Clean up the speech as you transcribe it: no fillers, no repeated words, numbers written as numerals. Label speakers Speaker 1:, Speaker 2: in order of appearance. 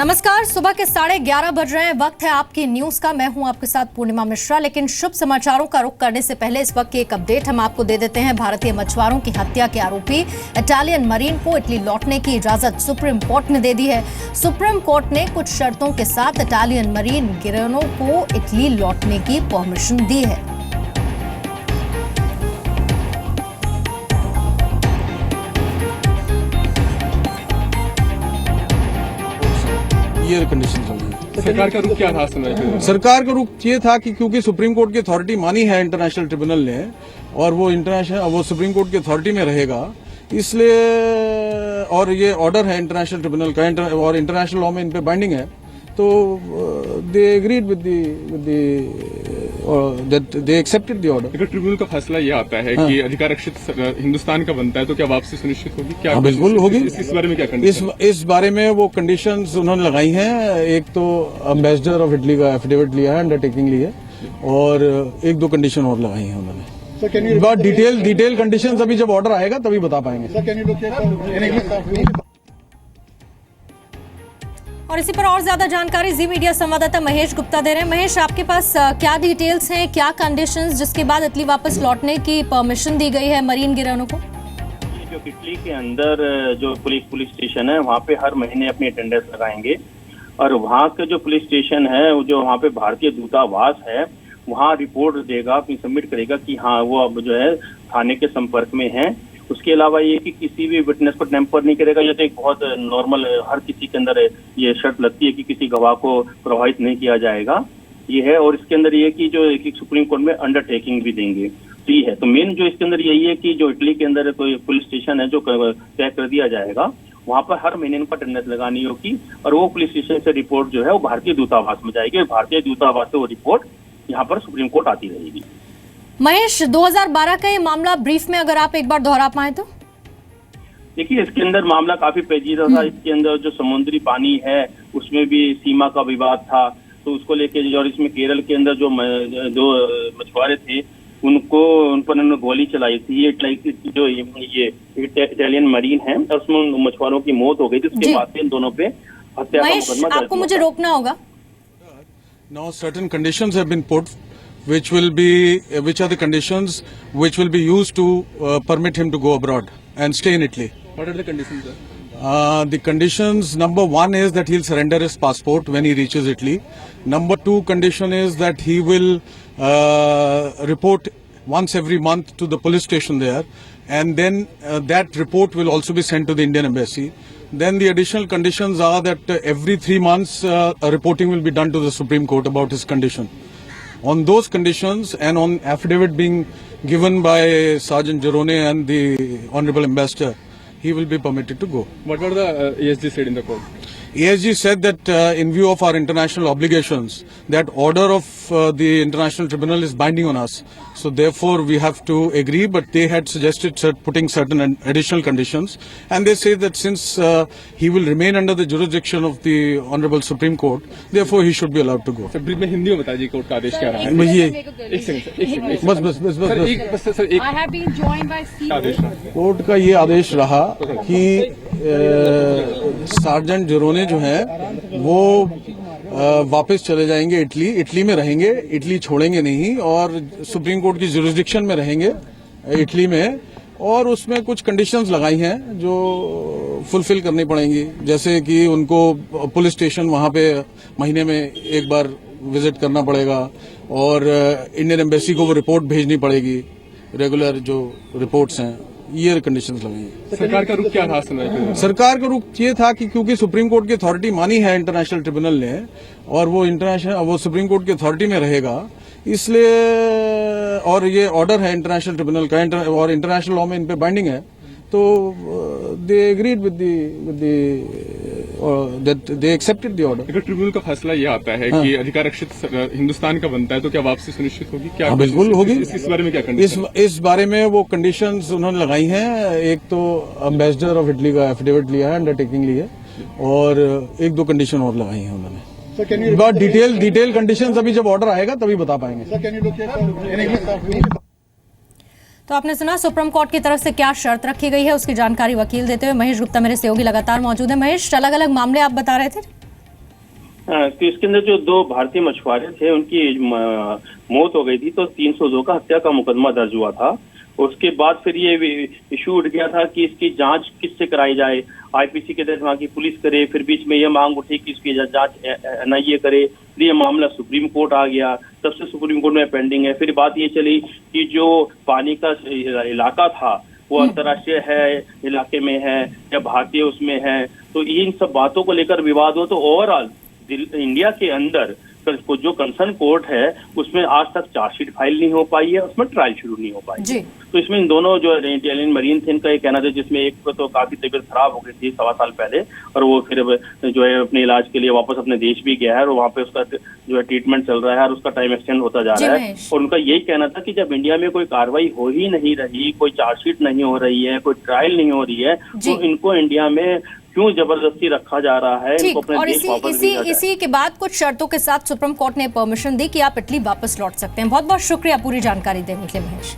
Speaker 1: नमस्कार, सुबह के 11:30 बज रहे हैं। वक्त है आपकी न्यूज का। मैं हूं आपके साथ पूर्णिमा मिश्रा। लेकिन शुभ समाचारों का रुख करने से पहले इस वक्त की एक अपडेट हम आपको दे देते हैं। भारतीय मछुआरों की हत्या के आरोपी इटालियन मरीन को इटली लौटने की इजाजत सुप्रीम कोर्ट ने दे दी है। सुप्रीम कोर्ट ने कुछ शर्तों के साथ इटालियन मरीन गिरोनो को इटली लौटने की परमिशन दी है।
Speaker 2: ये कंडीशन चल रही है।
Speaker 3: सरकार का रुख क्या था?
Speaker 2: सरकार का रुख ये था कि क्योंकि सुप्रीम कोर्ट की अथॉरिटी मानी है इंटरनेशनल ट्रिब्यूनल ने, और वो सुप्रीम कोर्ट की अथॉरिटी में रहेगा, इसलिए, और ये ऑर्डर है इंटरनेशनल ट्रिब्यूनल का और इंटरनेशनल लॉ में इन पे बाइंडिंग है, तो they agreed with they accepted the order.
Speaker 3: अगर ट्रिब्यूनल का फैसला ये आता है कि अधिकार रक्षित हिंदुस्तान का बनता है, तो क्या वापसी सुनिश्चित होगी? क्या
Speaker 2: बिल्कुल होगी।
Speaker 3: इस बारे में क्या कंडीशन?
Speaker 2: इस बारे में वो कंडीशंस उन्होंने लगाई हैं। एक तो एम्बेसडर ऑफ इटली का एफिडेविट लिया है, अंडरटेकिंग ली है, और एक दो कंडीशन और लगाई हैं उन्होंने। बहुत डिटेल कंडीशंस अभी जब ऑर्डर आएगा तभी बता पाएंगे।
Speaker 1: और इसी पर और ज्यादा जानकारी जी मीडिया संवाददाता महेश गुप्ता दे रहे हैं। महेश, आपके पास क्या डिटेल्स हैं, क्या कंडीशंस जिसके बाद इटली वापस लौटने की परमिशन दी गई है मरीन गिरोनो को?
Speaker 4: जो इटली के अंदर जो पुलिस स्टेशन है, वहाँ पे हर महीने अपनी अटेंडेंस लगाएंगे, और वहाँ के जो पुलिस स्टेशन है, जो वहाँ पे भारतीय दूतावास है, वहाँ रिपोर्ट देगा, अपनी सबमिट करेगा कि हाँ वो अब जो है थाने के संपर्क में है। उसके अलावा ये कि किसी भी विटनेस को टेम्पर नहीं करेगा। ये तो एक बहुत नॉर्मल, हर किसी के अंदर ये शर्त लगती है कि किसी गवाह को प्रभावित नहीं किया जाएगा, ये है। और इसके अंदर ये कि जो एक सुप्रीम कोर्ट में अंडरटेकिंग भी देंगे, तो ये है। तो मेन जो इसके अंदर यही है कि जो इटली के अंदर कोई पुलिस स्टेशन है जो तय कर दिया जाएगा, वहाँ पर हर महीने उनको अटेंडेंस लगानी होगी, और वो पुलिस स्टेशन से रिपोर्ट जो है वो भारतीय दूतावास में जाएगी, और भारतीय दूतावास से वो रिपोर्ट यहाँ पर सुप्रीम कोर्ट आती रहेगी।
Speaker 1: महेश, 2012 का ये मामला ब्रीफ में अगर आप एक बार दोहरा पाए तो?
Speaker 4: देखिए, इसके अंदर मामला काफी पेचीदा था। इसके अंदर जो समुद्री पानी है उसमें भी सीमा का विवाद था, तो उसको लेके, और इसमें केरल के अंदर जो मछुआरे थे उन पर उन्होंने गोली चलाई थी। जो ये इटालियन मरीन है, उसमें मछुआरों की मौत हो गई थी। उसके बाद से इन दोनों पे हत्या का मुकदमा
Speaker 1: आपको मुझे रोकना होगा।
Speaker 2: Now certain conditions have been put, which are the conditions which will be used to permit him to go abroad and stay in Italy.
Speaker 3: What are the conditions, sir?
Speaker 2: The conditions, number one is that he'll surrender his passport when he reaches Italy. Number two condition is that he will report once every month to the police station there, and then that report will also be sent to the Indian embassy. Then the additional conditions are that every 3 months a reporting will be done to the Supreme Court about his condition. On those conditions, and on affidavit being given by Sergeant Girone and the Honorable Ambassador, he will be permitted to go.
Speaker 3: What were the ESG said in the court?
Speaker 2: ESG said that in view of our international obligations, that order of the International Tribunal is binding on us. So therefore we have to agree, but they had suggested putting certain additional conditions. And they say that since he will remain under the jurisdiction of the Honorable Supreme Court, therefore he should be allowed to go.
Speaker 3: Sir, brief में हिंदी में बताइए court का आदेश क्या रहा है?
Speaker 2: एक second, बस
Speaker 3: आदेश
Speaker 2: court का ये आदेश रहा कि सार्जेंट जिरोने जो है वो वापस चले जाएंगे इटली में रहेंगे, इटली छोड़ेंगे नहीं, और सुप्रीम कोर्ट की जुरिस्डिक्शन में रहेंगे इटली में। और उसमें कुछ कंडीशंस लगाई हैं जो फुलफिल करनी पड़ेंगी, जैसे कि उनको पुलिस स्टेशन वहां पे महीने में एक बार विजिट करना पड़ेगा, और इंडियन एम्बेसी को वो रिपोर्ट भेजनी पड़ेगी, रेगुलर जो रिपोर्ट्स हैं। ये कंडीशंस लगाई हैं।
Speaker 3: सरकार का रुख क्या था?
Speaker 2: सरकार का रुख ये था कि क्योंकि सुप्रीम कोर्ट की अथॉरिटी मानी है इंटरनेशनल ट्रिब्यूनल ने, और वो सुप्रीम कोर्ट की अथॉरिटी में रहेगा, इसलिए, और ये ऑर्डर है इंटरनेशनल ट्रिब्यूनल का और इंटरनेशनल लॉ में इन पे बाइंडिंग है, तो they agreed with they accepted the order.
Speaker 3: अगर ट्रिब्यूनल का फैसला ये आता है कि अधिकार रक्षित हिंदुस्तान का बनता है, तो क्या वापसी सुनिश्चित होगी? क्या
Speaker 2: बिल्कुल होगी।
Speaker 3: इस बारे में क्या कंडीशन?
Speaker 2: इस बारे में वो कंडीशंस उन्होंने लगाई हैं। एक तो एम्बेसडर ऑफ इटली का एफिडेविट लिया है, अंडरटेकिंग ली है, और एक दो कंडीशन और लगाई हैं उन्होंने। बहुत डिटेल कंडीशंस अभी जब ऑर्डर आएगा तभी बता पाएंगे।
Speaker 1: तो आपने सुना सुप्रीम कोर्ट की तरफ से क्या शर्त रखी गई है, उसकी जानकारी वकील देते हुए महेश गुप्ता मेरे सहयोगी लगातार मौजूद है। महेश, अलग अलग मामले आप बता रहे थे।
Speaker 4: तो इसके अंदर जो 2 भारतीय मछुआरे थे उनकी मौत हो गई थी, तो 302 का हत्या का मुकदमा दर्ज हुआ था। उसके बाद फिर ये इशू उठ गया था कि इसकी जांच किससे कराई जाए। आईपीसी के तहत वहाँ की पुलिस करे, फिर बीच में ये मांग उठी कि इसकी जांच एनआईए करे। फिर ये मामला सुप्रीम कोर्ट आ गया, तब से सुप्रीम कोर्ट में पेंडिंग है। फिर बात ये चली कि जो पानी का इलाका था वो अंतर्राष्ट्रीय है, इलाके में है या भारतीय उसमें है, तो इन सब बातों को लेकर विवाद हो। तो ओवरऑल इंडिया के अंदर जो कंसर्न कोर्ट है उसमें आज तक चार्जशीट फाइल नहीं हो पाई है, उसमें ट्रायल शुरू नहीं हो पाई है। तो इसमें इन दोनों जो इटालियन मरीन थे इनका ये कहना था, जिसमें एक को तो काफी तबीयत खराब हो गई थी 1.25 साल पहले, और वो फिर जो है अपने इलाज के लिए वापस अपने देश भी गया है और वहाँ पे उसका जो है ट्रीटमेंट चल रहा है और उसका टाइम एक्सटेंड होता जा रहा है। और उनका यही कहना था कि जब इंडिया में कोई कार्रवाई हो ही नहीं रही, कोई चार्जशीट नहीं हो रही है, कोई ट्रायल नहीं हो रही है, तो इनको इंडिया में क्यों जबरदस्ती रखा जा रहा है। इनको अपने
Speaker 1: और
Speaker 4: देश वापस भेजा जाए।
Speaker 1: इसी के बाद कुछ शर्तों के साथ सुप्रीम कोर्ट ने परमिशन दी कि आप इटली वापस लौट सकते हैं। बहुत बहुत शुक्रिया पूरी जानकारी देने के लिए महेश।